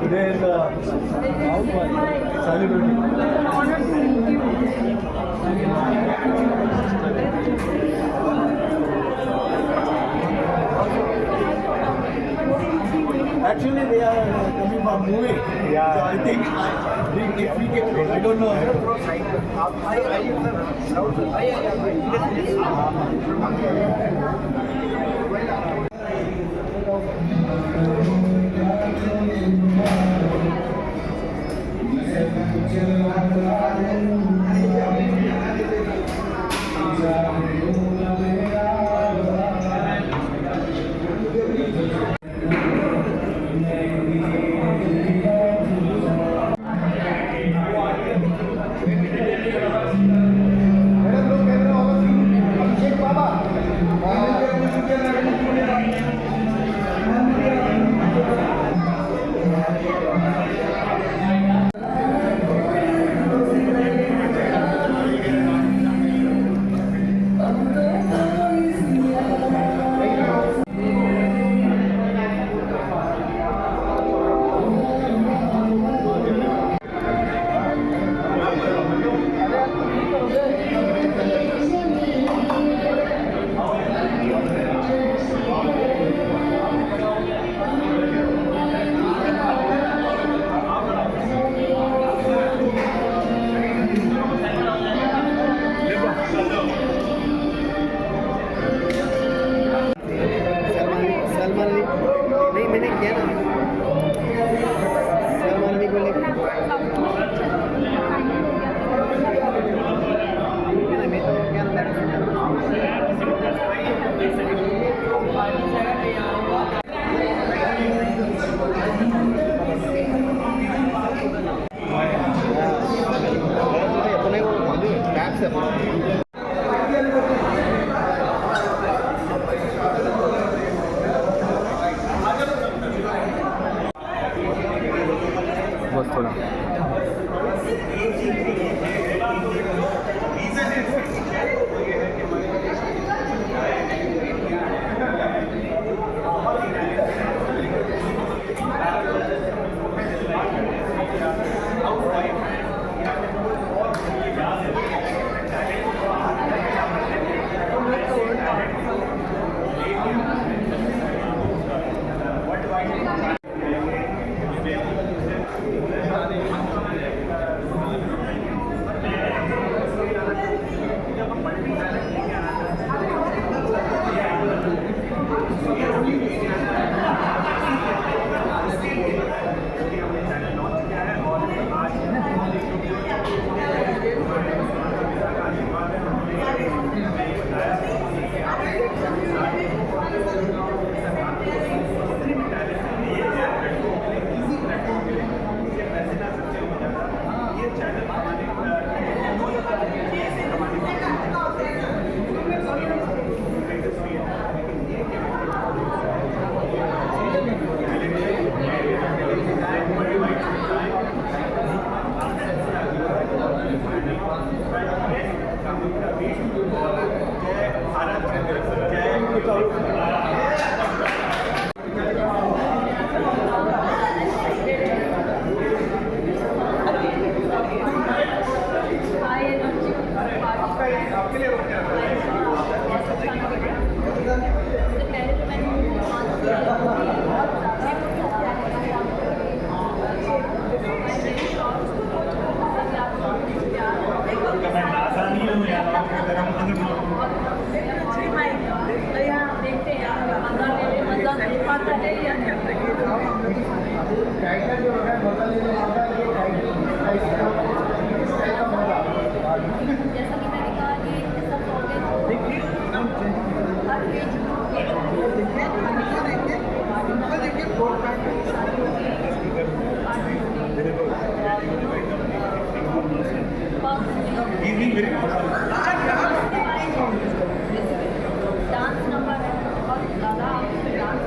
Today is celebrating. Actually, they are coming from movie. Yeah. So I think if we get, I don't know. बस थोड़ा He's been very dance number है बहुत ज़्यादा dance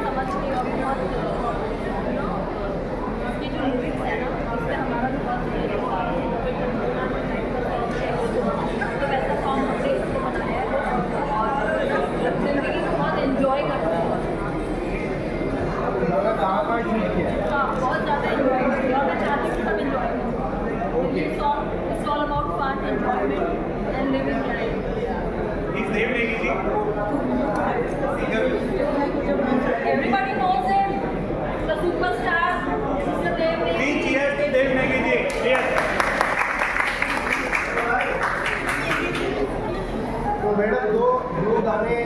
समझ के और बहुत इसके जो लिरिक्स है ना इससे हमारा बहुत तो वैसा सॉन्ग हमने इसको बनाया है और जिंदगी बहुत एंजॉय करते हैं हाँ बहुत ज़्यादा एंजॉय करते हैं और मैं चाहती हूँ सब एंजॉय करें ये song it's all about fun enjoyment and living life He's Dev Negi ji. Everybody knows him, the superstar, Mr. Dev Negi. Three cheers to Dev Negi ji. Cheers. तो मैडम दो गाने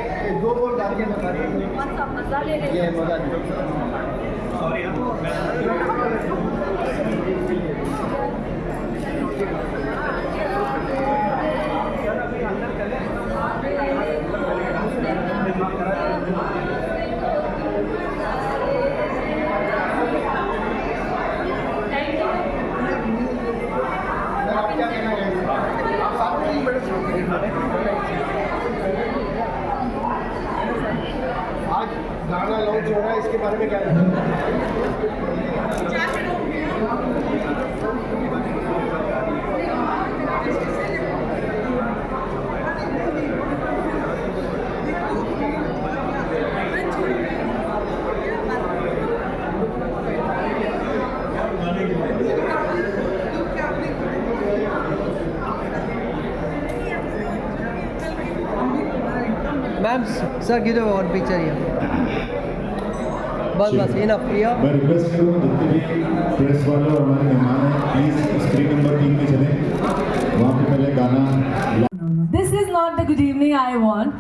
दो बोल गा के बता रही कौन सा मजा ले रहे ये हैं मजा Sorry, थैंक यू आप क्या कहना चाहेंगे आप साथ में ही मैडम आज गाना लॉन्च हो रहा है इसके बारे में क्या कहना ma'am sir give one picture ये बस बस इनफ या मैं रिक्वेस्ट करूँगा जितने भी प्रेस वाले और हमारे मेहमान हैं प्लीज़ स्क्रीन नंबर 3 में चलें वहाँ पे पहले गाना This is not the good evening I want.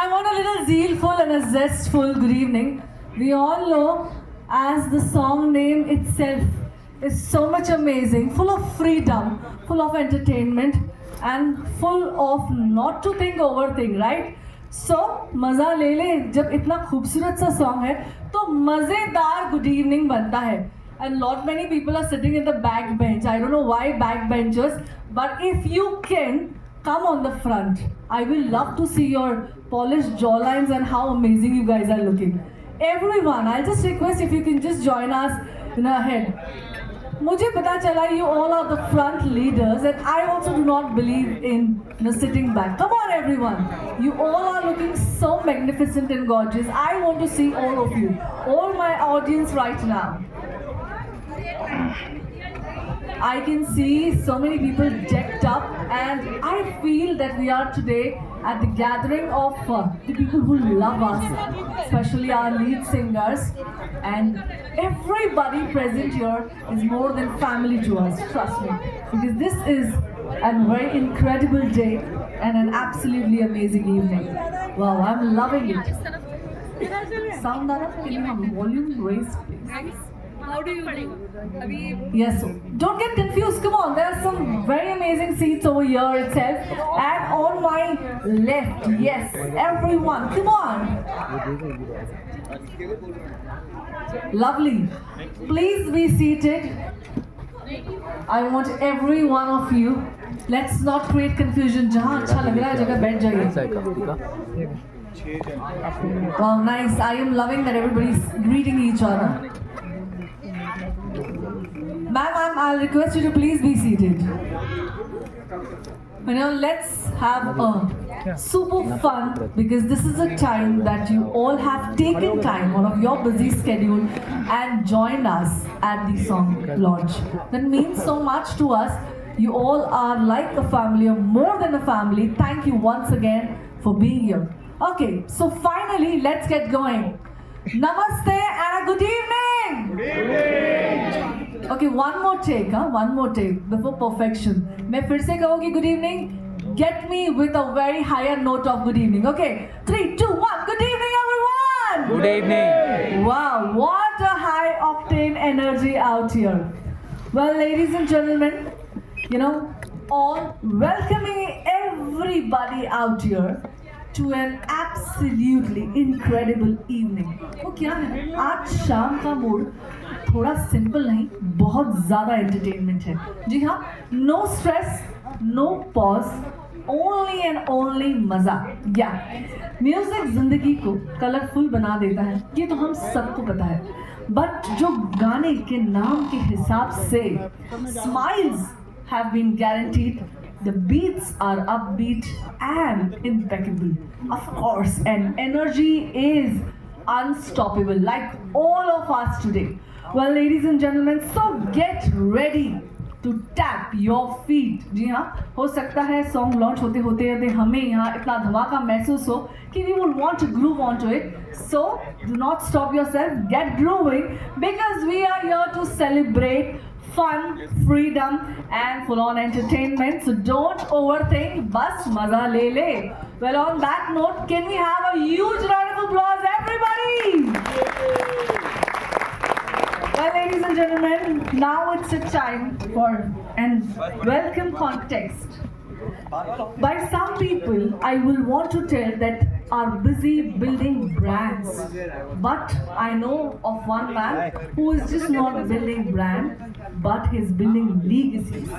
I want a little zealful and a zestful good evening. We all know, as the song name itself is so much amazing, full of freedom, full of entertainment, and full of not to think overthink, right? So, मज़ा ले ले जब इतना खूबसूरत सा song है तो मज़ेदार गुड इवनिंग बनता है. And lot many people are sitting in the back bench. I don't know why back benchers, but if you can come on the front, I will love to see your polished jawlines and how amazing you guys are looking. Everyone, I'll just request if you can just join us in ahead. मुझे पता चला you all are the front leaders and I also do not believe in sitting back. Come on everyone. You all are looking so magnificent and gorgeous. I want to see all of you. All my audience right now. I can see so many people decked up and I feel that we are today at the gathering of the people who love us, especially our lead singers, and everybody present here is more than family to us, trust me, because this is a very incredible day and an absolutely amazing evening. Wow, I'm loving it. Sound up, can you have volume raised please? How do you do? Yes, so don't get confused. Come on, there are some very amazing seats over here itself. And on my left, yes, everyone, come on. Lovely. Please be seated. I want every one of you. Let's not create confusion. जहाँ अच्छा लग रहा है जगह बैठ जाइए. Wow, nice. I am loving that everybody's greeting each other. Ma'am, I'll request you to please be seated. You know, let's have a super fun because this is a time that you all have taken time out of your busy schedule and joined us at the song launch. That means so much to us. You all are like a family or more than a family. Thank you once again for being here. Okay, so finally, let's get going. Namaste and a good evening. Good evening. Okay, one more take, one more take before perfection. मैं फिर से कहूँगी good evening. Get me with a very higher note of good evening. Okay, 3, 2, 1. Good evening, everyone. Good evening. Wow, what a high octane energy out here. Well, ladies and gentlemen, you know, all welcoming everybody out here to an absolutely incredible evening. वो क्या है? आज शाम का mood थोड़ा simple नहीं, बहुत ज़्यादा एंटरटेनमेंट है। जी हाँ, no stress, no pause, only and only मज़ा। या म्यूज़िक ज़िंदगी को कलरफुल बना देता है, ये तो हम सबको पता है, बट जो गाने के नाम के हिसाब से smiles have been guaranteed, the beats are upbeat and impeccable, of course, and energy is unstoppable, like all of us today. Well, ladies and gentlemen, so get ready to tap your feet. जी हाँ, हो सकता है song launch होते होते हमें यहाँ इतना धमाका महसूस हो कि we will want to groove onto it. So do not stop yourself, get grooving, because we are here to celebrate fun, freedom and full-on entertainment. So don't overthink, bas maza le le. Well, on that note, can we have a huge round of applause, everybody? Well, ladies and gentlemen, now it's a time for an welcome context. By some people, I will want to tell that are busy building brands, but I know of one man who is just not building brand, but he's building legacies.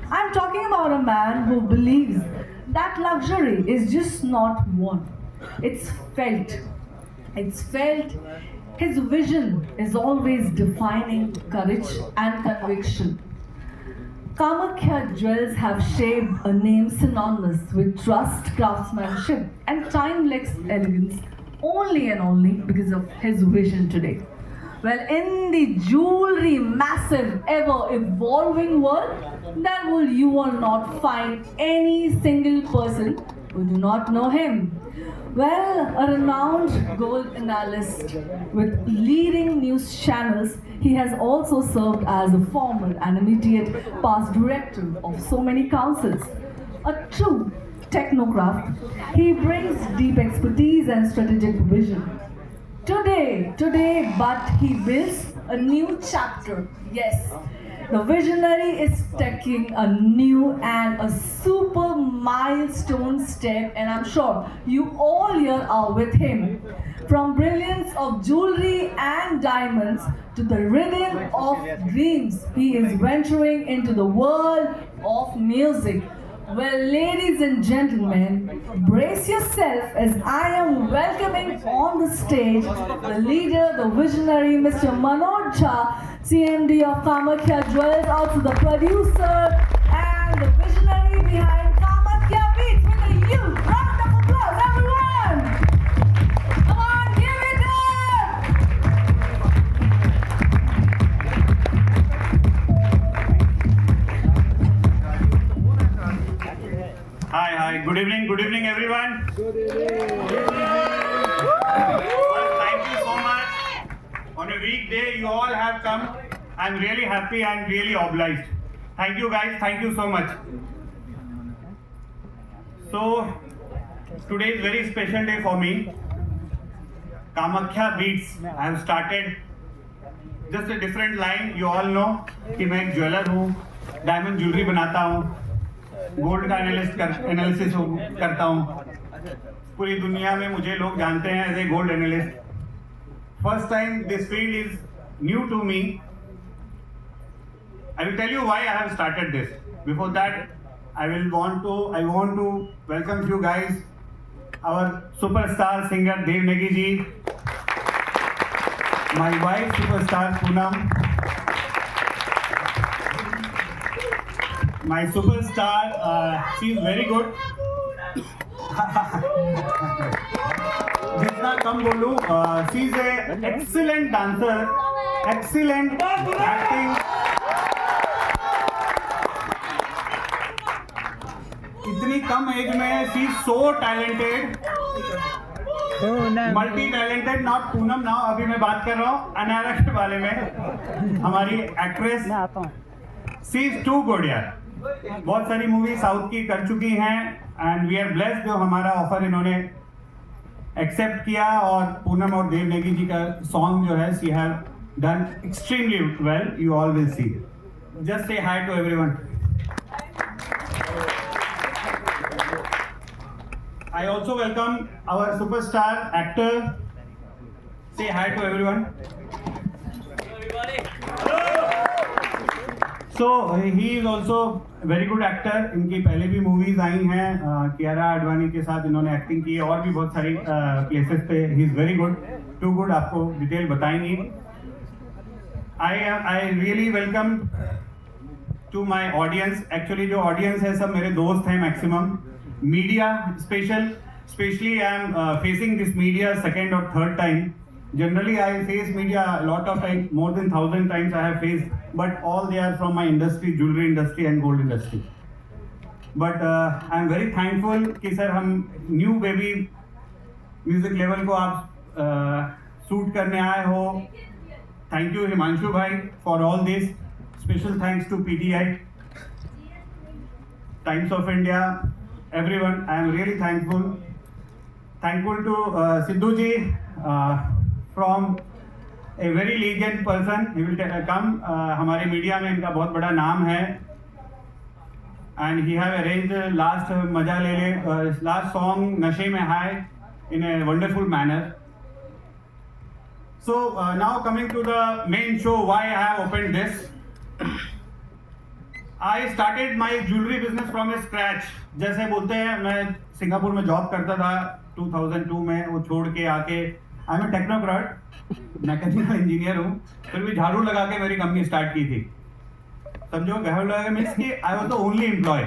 I'm talking about a man who believes that luxury is just not worn, it's felt. It's felt. His vision is always defining courage and conviction. Kamakhya Jewels have shaped a name synonymous with trust, craftsmanship and timeless elegance only and only because of his vision today. Well, in the jewelry massive ever evolving world, there will you will not find any single person who do not know him. Well, a renowned gold analyst with leading news channels, he has also served as a former and immediate past director of so many councils. A true technocrat, he brings deep expertise and strategic vision. Today, but he builds a new chapter. Yes, the visionary is taking a new and a super milestone step, and I'm sure you all here are with him. From brilliance of jewelry and diamonds to the rhythm of dreams, he is venturing into the world of music. Well, ladies and gentlemen, brace yourself as I am welcoming on the stage the leader, the visionary, Mr. Manoj Jha, CMD of Kamakhya Jewels, also the producer and the visionary behind Kamakhya Beats. With a huge round of applause, everyone! Come on, give it up! Hi, good evening everyone. Good evening. Well, thank you so much. On a weekday, you all have come. I'm really happy and really obliged. Thank you guys, thank you so much. So, today is very special day for me. Kamakhya Beats. I have started just a different line. You all know कि मैं एक jeweller हूँ, diamond jewellery बनाता हूँ, gold का analysis करता हूँ. पूरी दुनिया में मुझे लोग जानते हैं as a gold analyst. First time this field is new to me. I will tell you why I have started this. Before that, I want to welcome you guys, our superstar singer Dev Negi ji, my wife superstar Poonam, my superstar, she is very good. जितना कम बोलूं, she is an excellent dancer, excellent acting. इतनी कम as में she so talented, multi talented. Not Poonam now, अभी मैं बात कर रहा हूँ अनारा के बारे में. हमारी actress, she is too good यार. बहुत सारी मूवी साउथ की कर चुकी हैं एंड वी आर ब्लेस्ड जो हमारा ऑफर इन्होंने एक्सेप्ट किया. और पूनम और देव नेगी जी का सॉन्ग जो है she have done extremely well. You all will see. Just say hi to everyone. I also welcome our superstar actor. Say hi to everyone. So he is also very good actor. इनकी पहले भी movies आई हैं, कियारा आडवाणी के साथ इन्होंने acting की है और भी बहुत सारी प्लेसेस पे. He is very good, too good, आपको डिटेल बताएंगे. I really welcome to my audience. Actually जो audience है सब मेरे दोस्त हैं maximum. Media especially I am facing this media second or third time. Generally I face media a lot of times, more than 1,000 times I have faced, but all they are from my industry, jewelry industry and gold industry. But I am very thankful कि sir हम new baby music level को आप shoot करने आए हो. Thank you Himanshu भाई for all this. Special thanks to PTI, Times of India, everyone. I am really thankful. Thankful to Sidhu ji from a very legend person. He will come. हमारे media में इनका बहुत बड़ा नाम है. And he have arranged last मजा ले ले last song नशे में हाय in a wonderful manner. So now coming to the main show, why I have opened this. I started my jewelry business from a scratch. जैसे बोलते हैं, मैं Singapore में job करता था 2002 में, वो छोड़ के आके I am a technocrat, mechanical engineer हूँ, फिर भी झाड़ू लगा के मेरी कंपनी स्टार्ट की थी. समझो झाड़ू लगा के मीन्स कि I was the only employ.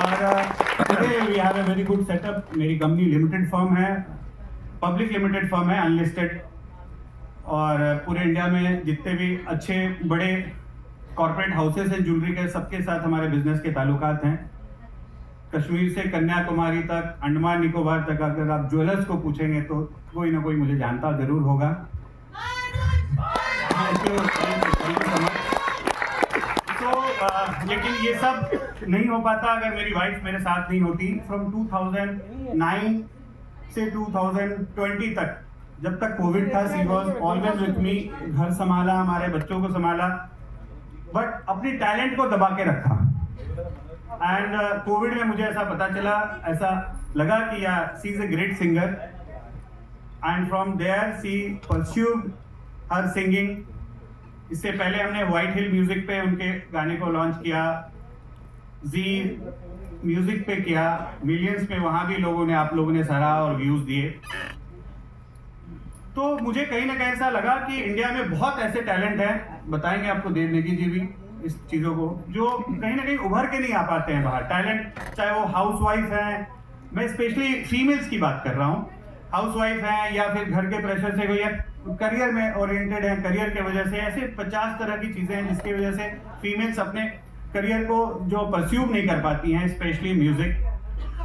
और today we have a very good setup. मेरी कंपनी लिमिटेड फर्म है, पब्लिक लिमिटेड फर्म है, अनलिस्टेड. और पूरे इंडिया में जितने भी अच्छे बड़े कॉर्पोरेट हाउसेस हैं ज्वेलरी के, सबके साथ हमारे बिजनेस के ताल्लुकात हैं. कश्मीर से कन्याकुमारी तक, अंडमान निकोबार तक अगर आप ज्वेलर्स को पूछेंगे तो कोई ना कोई मुझे जानता जरूर होगा. लेकिन ये सब नहीं हो पाता अगर मेरी वाइफ मेरे साथ नहीं होती. फ्रॉम 2009 से 2020 तक, जब तक कोविड था, she was always with me. घर संभाला, हमारे बच्चों को संभाला, बट अपनी टैलेंट को दबा के रखा. एंड कोविड में मुझे ऐसा पता चला, ऐसा लगा कि she is a great singer. And from there she pursued her singing. इससे पहले हमने व्हाइट हिल म्यूजिक पे उनके गाने को लॉन्च किया, जी म्यूजिक पे किया, मिलियंस में वहां भी लोगों ने, आप लोगों ने सराहा और व्यूज दिए. तो मुझे कहीं ना कहीं ऐसा लगा कि इंडिया में बहुत ऐसे टैलेंट हैं, बताएंगे आपको देव नेगी जी भी इस चीज़ों को, जो कहीं ना कहीं उभर के नहीं आ पाते हैं बाहर. टैलेंट चाहे वो हाउस वाइफ हैं, मैं स्पेशली फीमेल्स की बात कर रहा हूँ, हाउस वाइफ हैं या फिर घर के प्रेशर से, या करियर में ओरिएंटेड है, करियर के वजह से, ऐसे 50 तरह की चीज़ें हैं जिसकी वजह से फीमेल्स अपने करियर को जो परस्यू नहीं कर पाती हैं, स्पेशली म्यूजिक.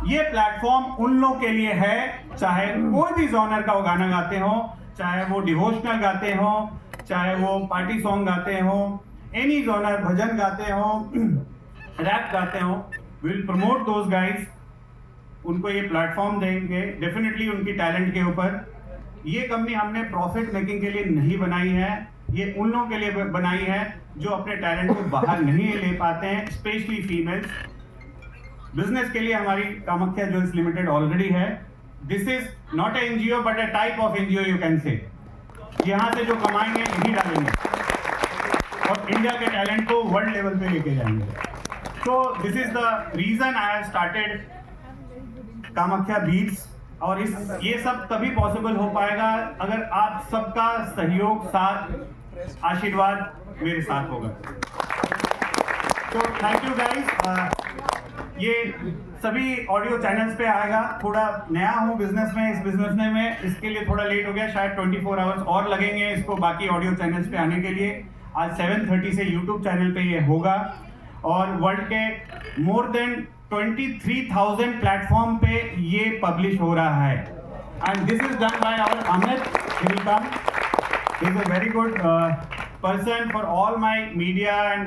ये प्लेटफॉर्म उन लोगों के लिए है, चाहे कोई भी जॉनर का वो गाना गाते हो, चाहे वो डिवोशनल गाते हो, चाहे वो पार्टी सॉन्ग गाते हो, एनी जॉनर, भजन गाते हो, रैप गाते हो, विल प्रमोट दोज गाइज. उनको ये प्लेटफॉर्म देंगे डेफिनेटली उनकी टैलेंट के ऊपर. ये कंपनी हमने प्रॉफिट मेकिंग के लिए नहीं बनाई है, ये उन लोगों के लिए बनाई है जो अपने टैलेंट को बाहर नहीं ले पाते हैं, स्पेशली फीमेल्स. बिजनेस के लिए हमारी कामाख्या ज्वेल्स लिमिटेड ऑलरेडी है. This is not a NGO but A type of NGO you can say. यहाँ से जो कमाएंगे यही डालेंगे और इंडिया के टैलेंट को वर्ल्ड लेवल पे लेके जाएंगे. So this is the reason I have started Kamakhya beats. और ये सब तभी पॉसिबल हो पाएगा अगर आप सबका सहयोग, साथ, आशीर्वाद मेरे साथ होगा. तो थैंक यू गाइस. ये सभी ऑडियो चैनल्स पे आएगा. थोड़ा नया हूँ बिजनेस में, इस बिजनेस में इसके लिए थोड़ा लेट हो गया, शायद 24 आवर्स और लगेंगे इसको बाकी ऑडियो चैनल्स पे आने के लिए. आज 7:30 से यूट्यूब चैनल पे ये होगा और वर्ल्ड के मोर देन 23,000 प्लेटफॉर्म पे ये पब्लिश हो रहा है. And this is done by our Amit. He will come. He is a very good person for all my media and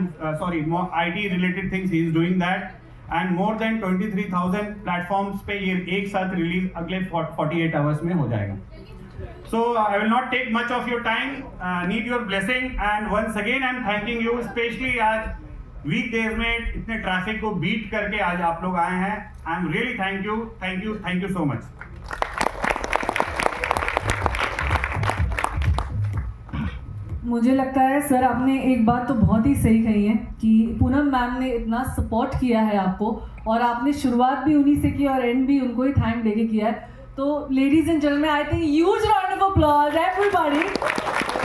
IT related things. He is doing that. And more than 23,000 platforms पे ये एक साथ release अगले 48 hours में हो जाएगा. So I will not take much of your time. Need your blessing. And once again I am thanking you, especially आज weekdays में इतने ट्रैफिक को बीट करके आज आप लोग आए हैं. I am really thank you so much. मुझे लगता है सर आपने एक बात तो बहुत ही सही कही है कि पूनम मैम ने इतना सपोर्ट किया है आपको और आपने शुरुआत भी उन्हीं से की और एंड भी उनको ही थैंक देके किया है। तो ladies and gentleman, I think huge round of applause everybody.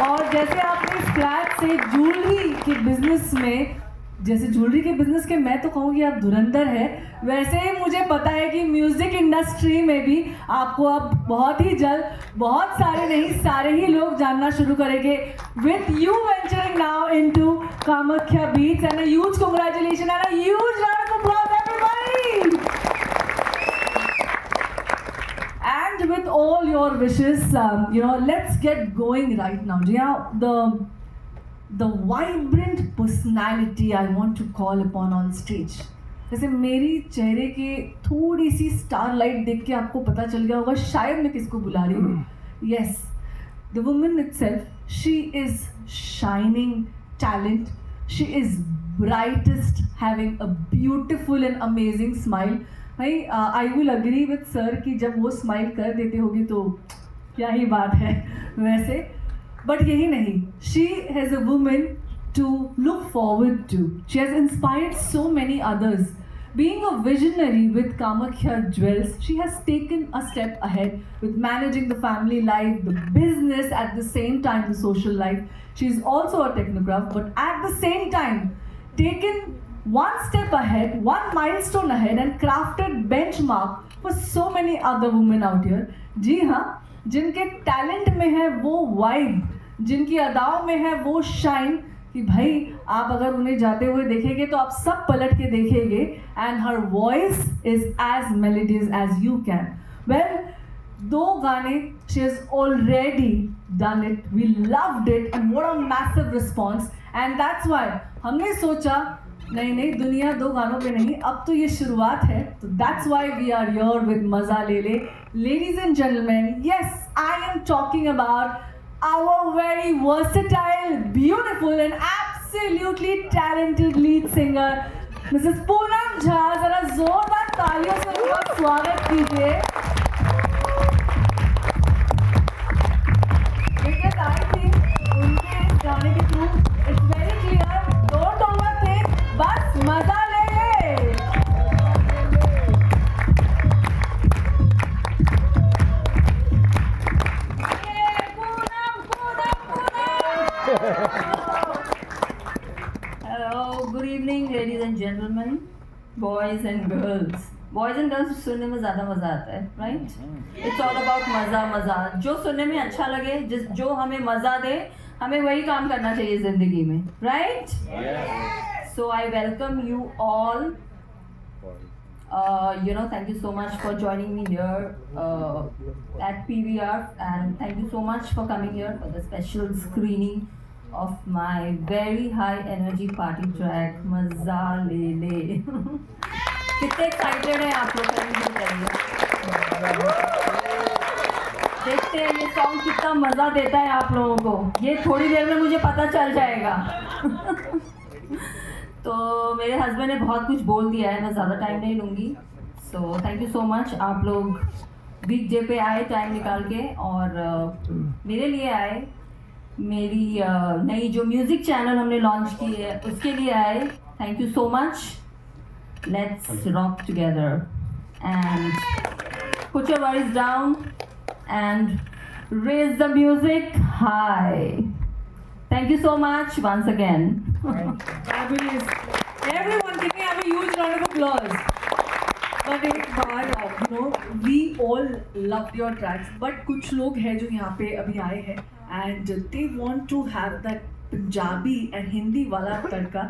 और जैसे आपने स्क्रैच से ज्वेलरी के बिजनेस में, जैसे ज्वेलरी के बिजनेस के मैं तो कहूँगी आप धुरंधर है, वैसे ही मुझे पता है कि म्यूजिक इंडस्ट्री में भी आपको अब बहुत ही जल्द बहुत सारे नहीं सारे ही लोग जानना शुरू करेंगे with you venturing now into Kamakhya beats. And a huge congratulation and a huge round of applause everybody. And with all your wishes, let's get going right now. The vibrant personality I want to call upon on stage. जैसे मेरी चेहरे के थोड़ी सी starlight देख के आपको पता चल गया होगा शायद मैं किसको बुला रही हूँ। Yes, the woman itself, she is shining talent. She is brightest, having a beautiful and amazing smile. भाई I will agree with sir कि जब वो स्माइल कर देते होगी तो क्या ही बात है वैसे, बट यही नहीं, she has a woman to look forward to. She has inspired so many others. Being a visionary with Kamakhya Jewels, she has taken a step ahead with managing the family life, the business, at the same time the social life. She is also a technograph, but at the same time taken one step ahead, one milestone ahead, and crafted benchmark for so many other women out here. जी हाँ, जिनके talent में है वो vibe, जिनकी अदाओं में है वो shine, कि भाई आप अगर उन्हें जाते हुए देखेंगे तो आप सब पलट के देखेंगे। And her voice is as melodious as you can. Well, 2 गाने she has already done it, we loved it and what a massive response. And that's why हमने सोचा नहीं दुनिया 2 गानों पे नहीं, अब तो ये शुरुआत है। तो that's why we are here with Maza Le Le. Ladies and gentleman, yes, I am talking about our very versatile, beautiful and absolutely talented lead singer, Mrs. Poonam Jha। जरा जोरदार तालियों से उनका स्वागत कीजिए। Because I think उनके इस गाने के through it's very clear, don't overthink, बस मजा ले ले। Hello, good evening, ladies and gentlemen, boys and girls. Boys and girls सुनने में ज़्यादा मज़ा आता है, right? It's all about मज़ा। जो सुनने में अच्छा लगे, जो हमें मज़ा दे, हमें वही काम करना चाहिए ज़िंदगी में, right? Yes. So I welcome you all. Thank you so much for joining me here at PVR, and thank you so much for coming here for the special screening of my very high energy party track मजा ले ले। कितने excited हैं आप लोग? देखते हैं ये song कितना मज़ा देता है आप लोगों को, ये थोड़ी देर में मुझे पता चल जाएगा। तो मेरे हस्बैंड ने बहुत कुछ बोल दिया है, मैं ज़्यादा टाइम नहीं लूँगी। So thank you so much, आप लोग बिग डे पे आए टाइम निकाल के और मेरे लिए आए, मेरी नई जो म्यूज़िक चैनल हमने लॉन्च की है उसके लिए आए। Thank you so much. Let's rock together and put your worries down and raise the music high. Thank you so much once again. Fabulous. Everyone, can we have a huge round of applause? But एक बार we all loved your tracks, but कुछ लोग हैं जो यहाँ पे अभी आए हैं and they want to have that Punjabi and Hindi वाला तड़का,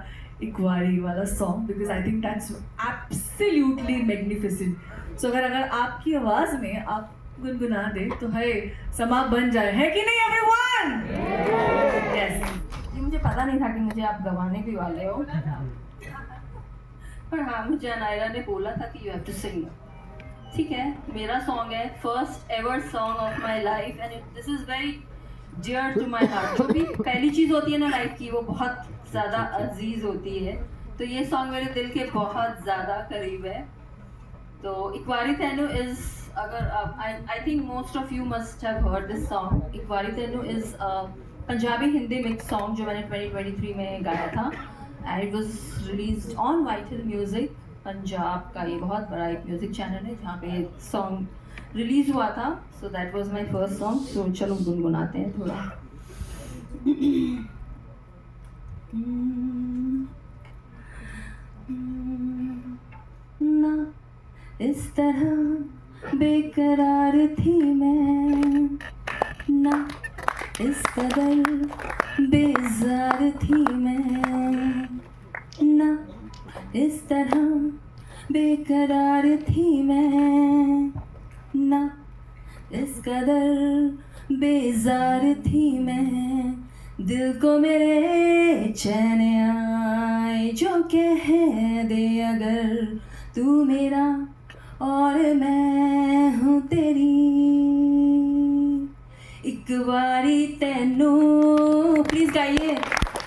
इकवारी वाला song, because I think that's absolutely magnificent. So अगर आपकी आवाज़ में आप गुनगुना दे तो है समा बन जाए, है कि नहीं एवरीवन? यस। ये मुझे पता नहीं था कि मुझे आप गवाने भी वाले हो, पर हाँ मुझे अनायरा ने बोला था कि यू हैव टू सिंग। ठीक है, मेरा सॉन्ग है, first ever song of my life and this is very dear to my heart. जो भी पहली चीज़ होती है ना लाइफ की वो बहुत ज़्यादा अजीज़ होती है, तो ये सॉन्ग मेरे दिल के बहुत ज़्यादा करीब है। तो इकवारी तैनू इज़, अगर I think most of you must have heard this song. Ikwari Tenu is a Punjabi Hindi mix song जो मैंने 2023 में गाया था, and it was released on vital music. Punjab का ये बहुत बड़ा एक म्यूजिक चैनल है जहाँ पे सॉन्ग रिलीज हुआ था। So that was my first song. So चलो गुनगुनाते हैं थोड़ा। ना इस तरह बेकरार थी मैं, ना इस कदर बेजार थी मैं, ना इस तरह बेकरार थी मैं, ना इस कदर बेजार थी मैं। दिल को मेरे चैन आए जो कह दे अगर तू मेरा और मैं हूँ तेरी। एक बारी तेनू प्लीज गाइए।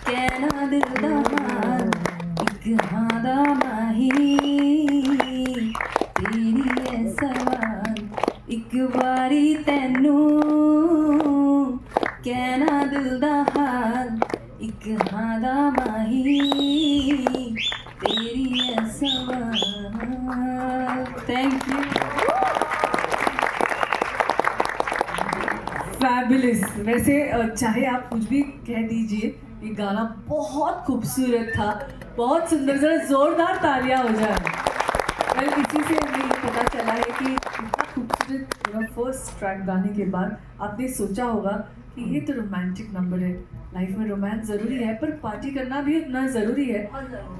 कहना दिल दा हाल एक हाँ दा माही तेरी है सवाल। एक बारी तेनू कहना दिल दा हाल एक हाँ दा माही तेरी है सवाल। Thank you. फैबुलस। वैसे चाहे आप कुछ भी कह दीजिए, ये गाना बहुत खूबसूरत था, बहुत सुंदर। जरा जोरदार तालियां हो जाए। वेल, इसी से हमें ये पता चला है कि इतना खूबसूरत फर्स्ट ट्रैक गाने के बाद आपने सोचा होगा कि ये तो रोमांटिक नंबर है, लाइफ में रोमांस ज़रूरी है, पर पार्टी करना भी इतना ज़रूरी है,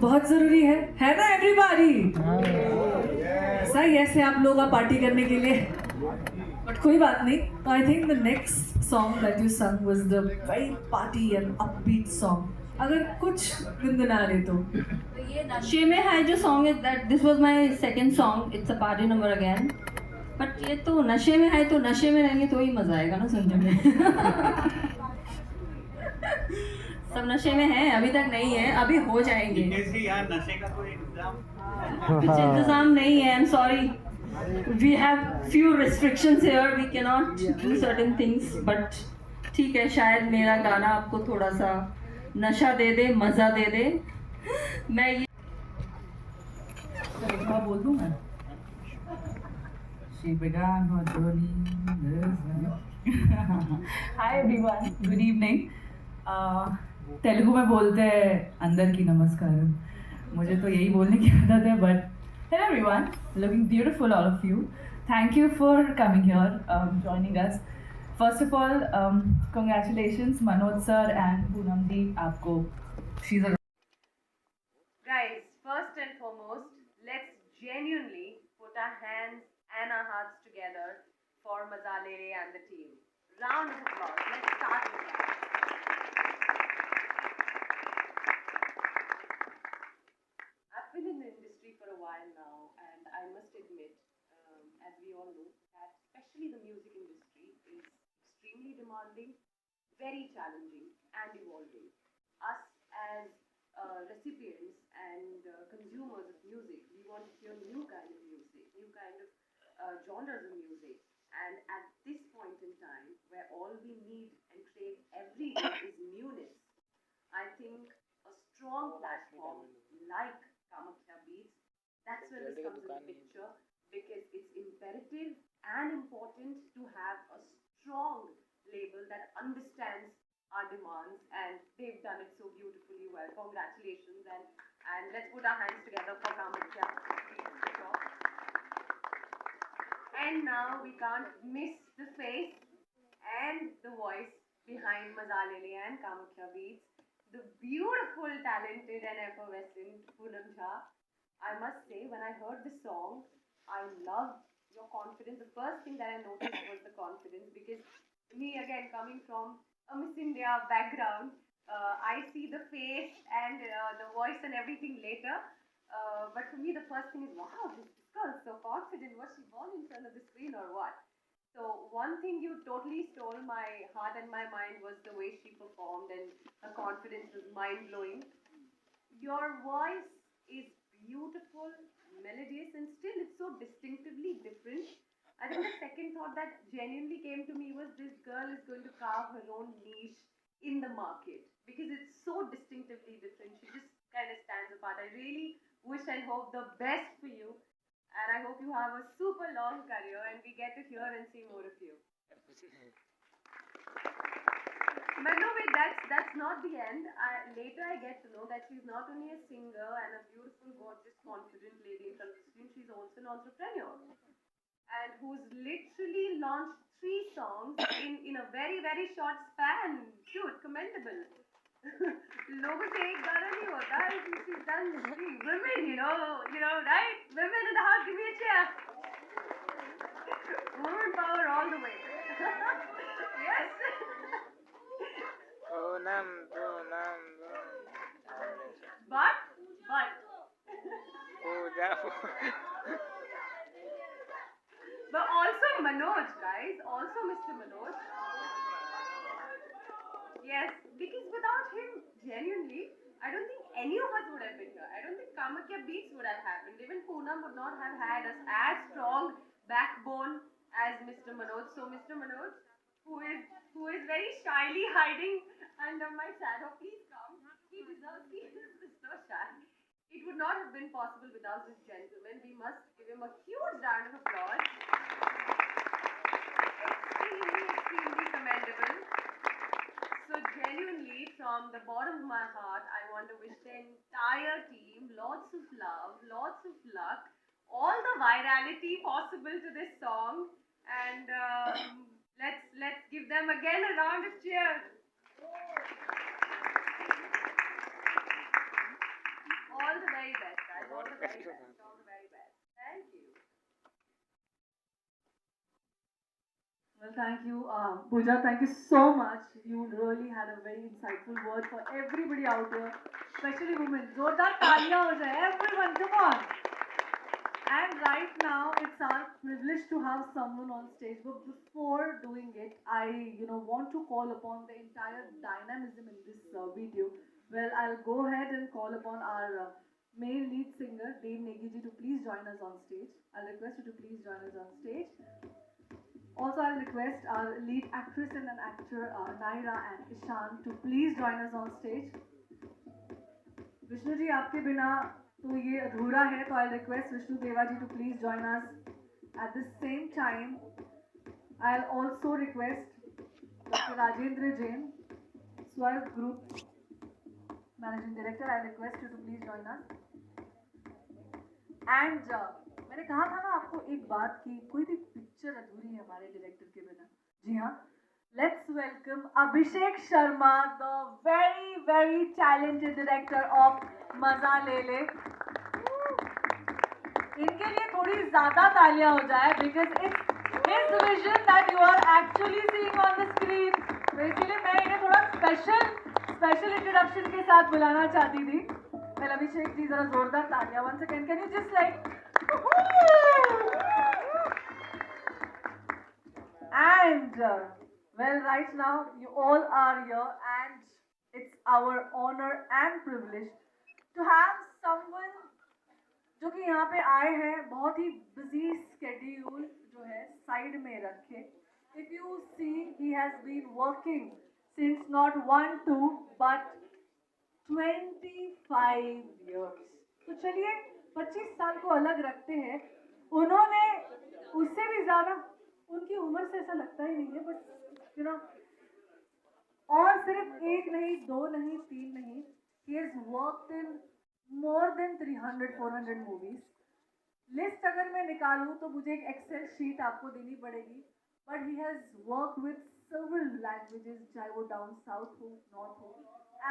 बहुत ज़रूरी है ना एवरीबॉडी? सही ऐसे आप लोग पार्टी करने के लिए, बट कोई बात नहीं। I think the next song that you sung was the very party and upbeat song. अगर कुछ गुनगुना ले तो ये नशे में है जो सॉन्ग है, that this was my second song. It's a party number again. But ये तो नशे में है, तो नशे में रहेंगे तो ही मजा आएगा ना सुनने में। सब नशे में है, अभी तक नहीं है, अभी हो जाएंगे। कैसे यार नशे का कोई इंतजाम? कुछ इंतजाम नहीं है। I am sorry, we have few restrictions here, we can not do certain things. But ठीक है, शायद मेरा गाना आपको थोड़ा सा नशा दे दे, मजा दे दे। मैं ये बोल दूँ मैं। She began her journey. Hi everyone, good evening. Telugu में बोलते हैं अंदर की नमस्कारम। मुझे तो यही बोलने की आदत है, but hello everyone, looking beautiful all of you. Thank you for coming here, joining us. First of all, congratulations Manoj sir and Poonam di, आपको she's a Guys, first and foremost, let's genuinely put our hands and our hearts together for Mazalere and the team. Round of applause. Let's start with that. I've been in the industry for a while now, and I must admit, as we all know, that especially the music industry is extremely demanding, very challenging, and evolving. Us as recipients and consumers of music, we want to hear new kind of music, new kind of genres of music. And at this point in time, where all we need and crave every day is newness, I think a strong platform like Kamakhya Beats, that's where this comes into picture, because it's imperative and important to have a strong label that understands our demands, and they've done it so beautifully well. Congratulations, and let's put our hands together for Kamakhya Beats for sure. And now we can't miss the face and the voice behind Mazalele and Kamakhya Beats, the beautiful, talented and effervescent Poonam Jha. I must say, when I heard the song, I loved your confidence. The first thing that I noticed was the confidence, because me, again, coming from a Miss India background, I see the face and the voice and everything later. But for me, the first thing is, wow, this girl is so confident. Was she born in front of the screen or what? So one thing you totally stole my heart and my mind was the way she performed, and her confidence was mind-blowing. Your voice is beautiful, melodious, and still it's so distinctively different. I think the second thought that genuinely came to me was, this girl is going to carve her own niche in the market because it's so distinctively different. She just kind of stands apart. I really wish and hope the best for you, and I hope you have a super long career and we get to hear and see more of you. But no, wait, that's not the end. Later I get to know that she's not only a singer and a beautiful, gorgeous, confident lady in front of the screen, she's also an entrepreneur. And who's literally launched 3 songs in a very, very short span. Dude, commendable. लोगों से एक गाना नहीं होता है, she's done women, you know, right? Women in the house, give me a cheer. Woman power all the way. Yes. But but also Manoj, guys, also Mr. Manoj. Yes, because without him, genuinely, I don't think any of us would have been here. I don't think Kamakhya Beats would have happened. Even Poonam would not have had us as strong backbone as Mr. Manoj. So Mr. Manoj, who is very shyly hiding under my shadow, please come. He deserves. He is so shy. It would not have been possible without this gentleman. We must give him a huge round of applause. Extremely commendable. So genuinely, from the bottom of my heart, I want to wish the entire team lots of love, lots of luck, all the virality possible to this song, and let's give them again a round of cheers. All the very best, guys. All the very best. All the very best. Thank you. Well, thank you, Pooja. Thank you so much. You really had a very insightful word for everybody out here, especially women. Zordar taaliyan ho jaye, everyone, come on. And right now, it's our privilege to have someone on stage. But before doing it, I, want to call upon the entire dynamism in this video. Well, I'll go ahead and call upon our male lead singer, Dev Negiji, to please join us on stage. I'll request you to please join us on stage. Also, I'll request our lead actress and an actor, Naira and Ishan, to please join us on stage. Vishnu ji, आपके बिना तो ये अधूरा है, तो I'll request Vishnu Deva ji to please join us. At the same time, I'll also request Dr. Rajendra Jain, Swarg Group Managing Director. I'll request you to please join us. And मैंने कहा था ना आपको एक बात कि कोई भी पिक्चर अधूरी है हमारे डायरेक्टर के बिना. जी हाँ, let's welcome Abhishek Sharma, the very, very talented director of मजा ले ले. इनके लिए थोड़ी ज़्यादा तालियां हो जाए because it's his vision that you are actually seeing on the screen. तो इसीलिए मैं इन्हें थोड़ा special introduction के साथ बुलाना चाहती थी. Well, Abhishek जी ज़रा जोरदार तालियां. Once again, can you just And well, right now you all are here, and it's our honor and privilege to have someone जो कि यहाँ पे आए हैं बहुत ही busy schedule जो है साइड में रखे. If you see, he has been working since not 1, 2, but 25 years. तो चलिए 25 साल को अलग रखते हैं. उन्होंने उससे भी ज़्यादा, उनकी उम्र से ऐसा लगता ही नहीं है, बट और सिर्फ 1 नहीं, 2 नहीं, 3 नहीं, he has worked in more than 300-400 movies. List अगर मैं निकालूं तो मुझे एक एक्सेल शीट आपको देनी पड़ेगी. But he has worked with several languages, चाहे वो डाउन साउथ हो, नॉर्थ हो.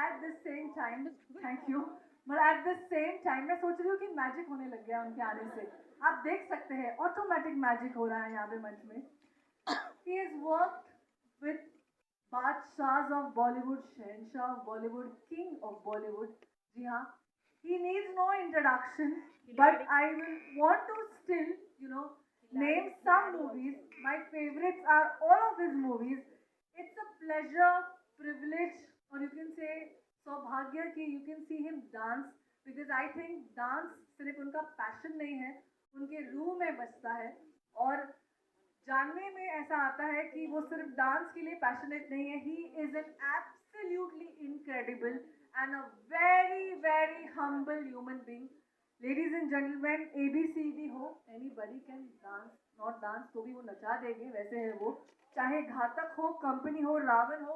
At the same time, thank you. But at the same time, मैं सोच रही हूँ कि मैजिक होने लग गया उनके आने से. आप देख सकते हैं, ऑटोमेटिक मैजिक हो रहा है यहाँ पे मंच में. He has worked with बादशाहs of Bollywood, Shahenshah of Bollywood, king of Bollywood. जी हाँ, he needs no introduction, but I will want to still, name some movies. My favorites are all of his movies. It's a pleasure, privilege, or you can say सौभाग्य कि you can see him dance, because I think dance सिर्फ उनका passion नहीं है, उनके रूह में बसता है. और जानने में ऐसा आता है कि वो सिर्फ डांस के लिए पैशनेट नहीं है. He is an absolute credible, and a very, very humble human being. Ladies and gentlemen, ABCD हो, anybody can dance, not dance, तो भी वो नचा देंगे, वैसे है वो. चाहे घातक हो, कंपनी हो, रावण हो,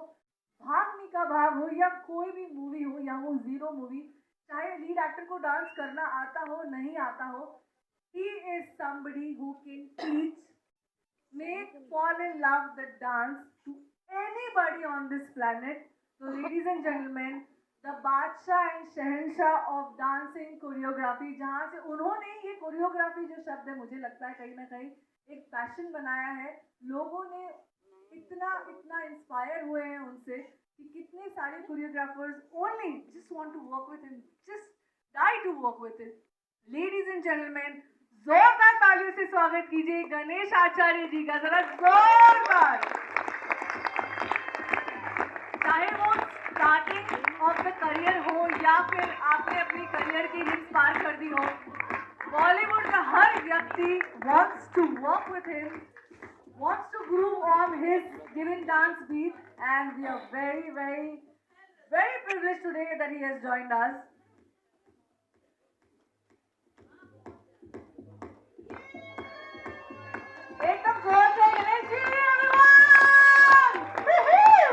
भागने का भाव हो, या कोई भी मूवी हो, या वो जीरो मूवी, चाहे लीड एक्टर को डांस करना आता हो, नहीं आता हो, he is somebody who can teach, make fall in love the dance to anybody on this planet. So ladies and gentlemen, the बादशाह and Shahenshah of dancing choreography, जहाँ से उन्होंने ये choreography जो शब्द है, मुझे लगता है कहीं ना कहीं एक पैशन बनाया है. लोगों ने इतना इतना इंस्पायर हुए हैं उनसे कि कितने सारे choreographers only just want to work with him, just die to work with him. Ladies and gentlemen, जोरदार तालियों से स्वागत कीजिए गणेश आचार्य जी का, जरा जोरदार. चाहे वो स्टार्टिंग ऑफ द करियर हो या फिर आपने अपनी करियर की हिट्स पार कर दी हो, बॉलीवुड का हर व्यक्ति wants to work with him, wants to groove on his given dance beat, and we are very, very, very privileged today that he has joined us. एकदम जोर से Ganesh ji, everyone! Woohoo!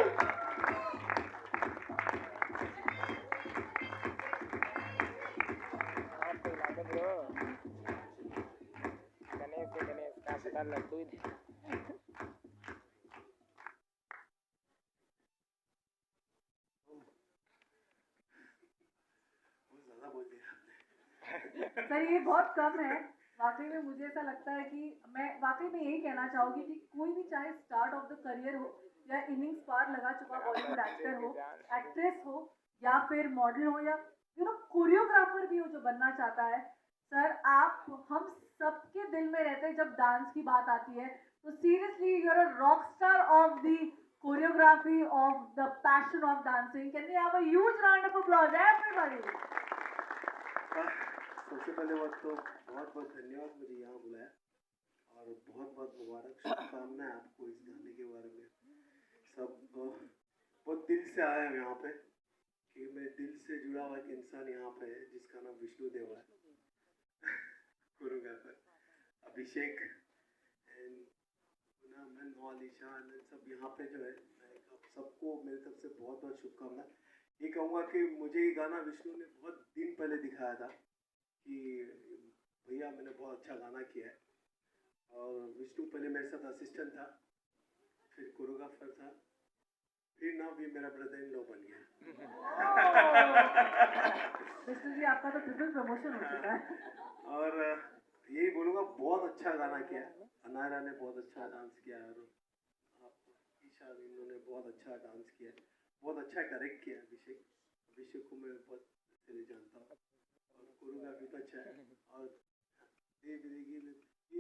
Sir ये बहुत कम है वाकई में. मुझे ऐसा लगता है कि मैं वाकई में यही कहना चाहूँगी कि कोई भी चाहे स्टार्ट ऑफ द करियर हो या इनिंग्स पार लगा चुका बॉलीवुड एक्टर हो, एक्ट्रेस हो, या फिर मॉडल हो, या कोरियोग्राफर भी हो जो बनना चाहता है, सर आप हम सबके दिल में रहते हैं जब डांस की बात आती है. तो seriously you are a rock star of the choreography of the passion of dancing. Can we have a huge round of applause everybody. सबसे पहले बात तो बहुत बहुत धन्यवाद मुझे यहाँ बुलाया, और बहुत बहुत मुबारक, शुभकामनाएं आपको इस गाने के बारे में. सब बहुत दिल से आया है यहाँ पे, कि मैं दिल से जुड़ा हुआ एक इंसान यहाँ पे है जिसका नाम विष्णु देवा है. कोरियोग्राफर अभिषेक एंड मैं नौलिशा सब यहाँ पे जो है, मैं सबको मेरी तरफ से बहुत बहुत शुभकामनाएं. ये कहूँगा कि मुझे ये गाना विष्णु ने बहुत दिन पहले दिखाया था कि भैया मैंने बहुत अच्छा गाना किया है. और विष्णु पहले मेरे साथ असिस्टेंट था, फिर कोरियोग्राफर था, फिर ना भी मेरा ब्रदर इन लॉ बन गया. विष्णु जी आपका तो ट्रिपल प्रमोशन हो चुका है. और यही बोलूँगा, बहुत अच्छा गाना किया. अनायरा ने बहुत अच्छा डांस किया, और ईशा इन्होंने बहुत अच्छा डांस किया, बहुत अच्छा डायरेक्ट किया. अभिषेक को मैं बहुत अच्छे से जानता हूँ, और कोरियोग्राफी तो अच्छा है. और ये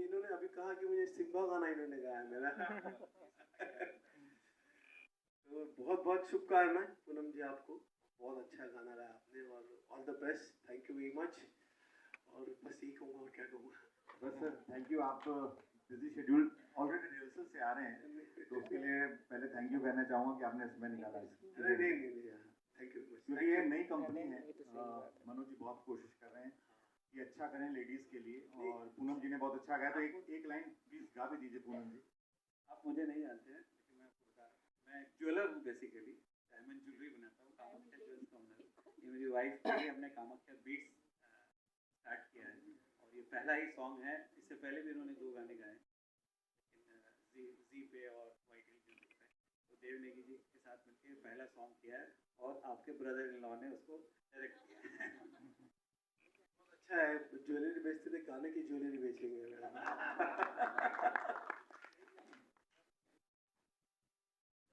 इन्होंने अभी कहा कि मुझे सिम्बा गाना इन्होंने गाया मेरा. तो बहुत बहुत शुभकामनाएं पूनम जी आपको, बहुत अच्छा गाना गाया आपने, और all the best. Thank you very much. और बस यही कहूँगा, और क्या कहूँगा. बस सर थैंक यू. आप बिजी शेड्यूल ऑलरेडी रिहर्सल से आ रहे हैं, तो उसके लिए पहले थैंक यू कहना चाहूँगा कि आपने समय निकाला. नहीं थैंक यू. क्योंकि ये नई कंपनी है, मनोज जी बहुत कोशिश कर रहे हैं कि अच्छा करें लेडीज़ के लिए, और पूनम जी ने बहुत अच्छा गाया. तो एक लाइन प्लीज़ गा भी दीजिए पूनम जी. आप मुझे नहीं जानते हैं, लेकिन मैं आपको बता रहा हूँ. मैं एक ज्वेलर हूँ बेसिकली, डायमंड ज्वेलरी बनाता हूँ, कामाख्या ज्वेल्स का ओनर. ये मेरी वाइफ के लिए हमने कामाख्या बीट्स स्टार्ट किया है, और ये पहला ही सॉन्ग है. इससे पहले भी इन्होंने 2 गाने गाए, लेकिन जी पे और वाइट हिल म्यूजिक पे. तो देव नेगी जी के साथ मिलकर पहला सॉन्ग किया है, और आपके ब्रदर इन लॉ ने उसको डायरेक्ट किया है. बहुत अच्छा है. ज्वेलरी बेचते थे, गाने की ज्वेलरी बेचेंगे.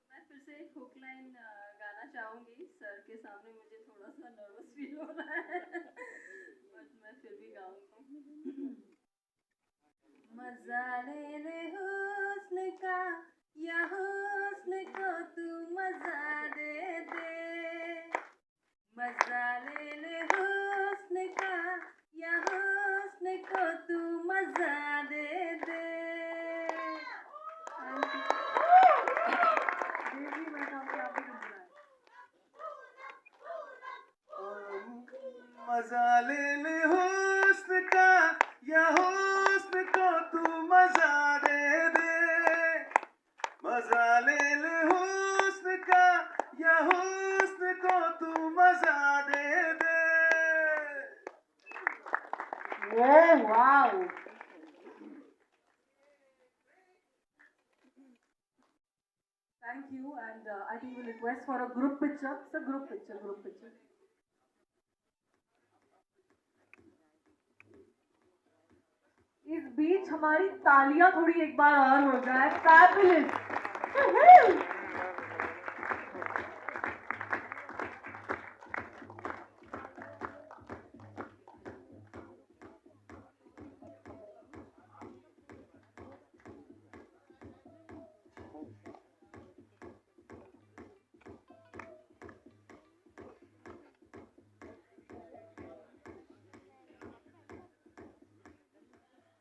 मैं फिर से एक हुक लाइन गाना चाहूँगी. सर के सामने मुझे थोड़ा सा नर्वस फील हो रहा है, बट मैं फिर भी गाऊंगी. मजा ले हुस्न का, या हुस्न को तू मजा दे दे. मजा ले हुस्न का, या हुस्न को तू मजा दे दे. देवी मैं आपके आप भी गुनगुनाएं. मजा ले हुस्न का, या हुस्न को तू मजा दे दे। मजा ले हुस्न का, या हुस्न को तू मजा दे दे। Oh, wow. Thank you, and I think we'll request for a group picture. Sir, group picture, group picture. इस बीच हमारी तालियां थोड़ी एक बार और हो जाए। Fabulous.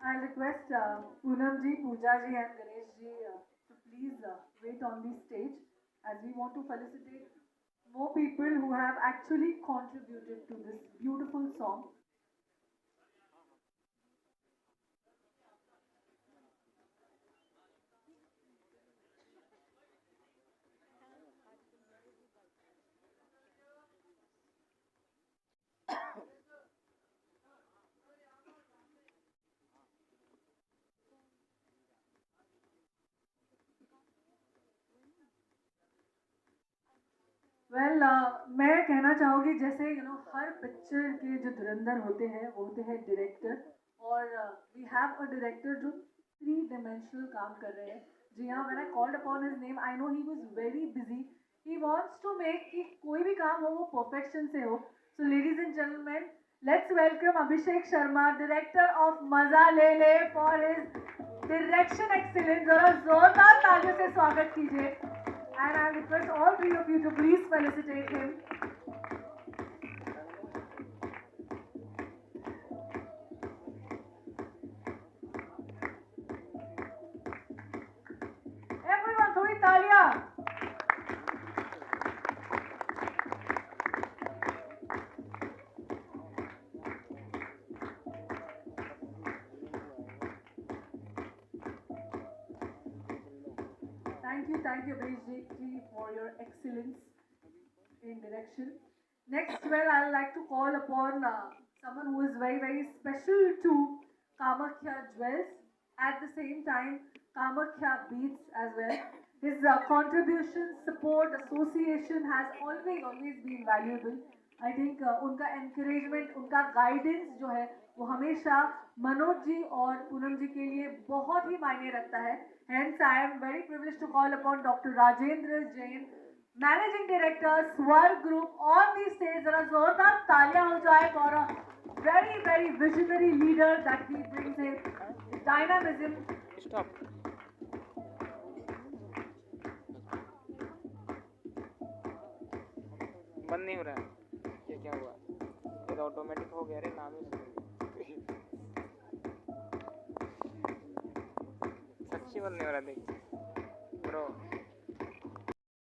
I'll request Poonam ji, Pooja ji and Ganesh ji to please wait on the stage as we want to felicitate more people who have actually contributed to this beautiful song. Well मैं कहना चाहूँगी जैसे हर picture के जो धुरंधर होते हैं वो होते हैं डायरेक्टर, और वी हैव अ डायरेक्टर जो 3 dimensional काम कर रहे हैं। जी हाँ, when I called upon his name I know he was very busy. He wants to make कि कोई भी काम हो वो परफेक्शन से हो। So ladies and gentleman, let's welcome Abhishek Sharma, director of Maza Le ले, फॉर हिज डायरेक्शन एक्सीलेंस। जरा जोरदार तालियों से स्वागत कीजिए। And I request all 3 of you to please felicitate him. Everyone, थोड़ी तालियां। Thank you, Abhishek ji, for your excellence in direction. Next, well, I'd like to call upon someone who is very, very special to Kamakhya Jewels. At the same time, Kamakhya Beats as well. His contribution, support, association has always been valuable. I think उनका encouragement, उनका guidance जो है वो हमेशा मनोज जी और पूनम जी के लिए बहुत ही मायने रखता है। Hence, I am very privileged to call upon Dr. Rajendra Jain, Managing Director, Swarg Group, on the stage. जरा जोरदार तालियां हो जाए for a very, very visionary leader that he brings his dynamism. Stop. बंद नहीं हो रहा है, ये क्या हुआ? ये तो ऑटोमेटिक हो गया रे, नाम ही सच्ची बंद नहीं हो रहा, देख ब्रो।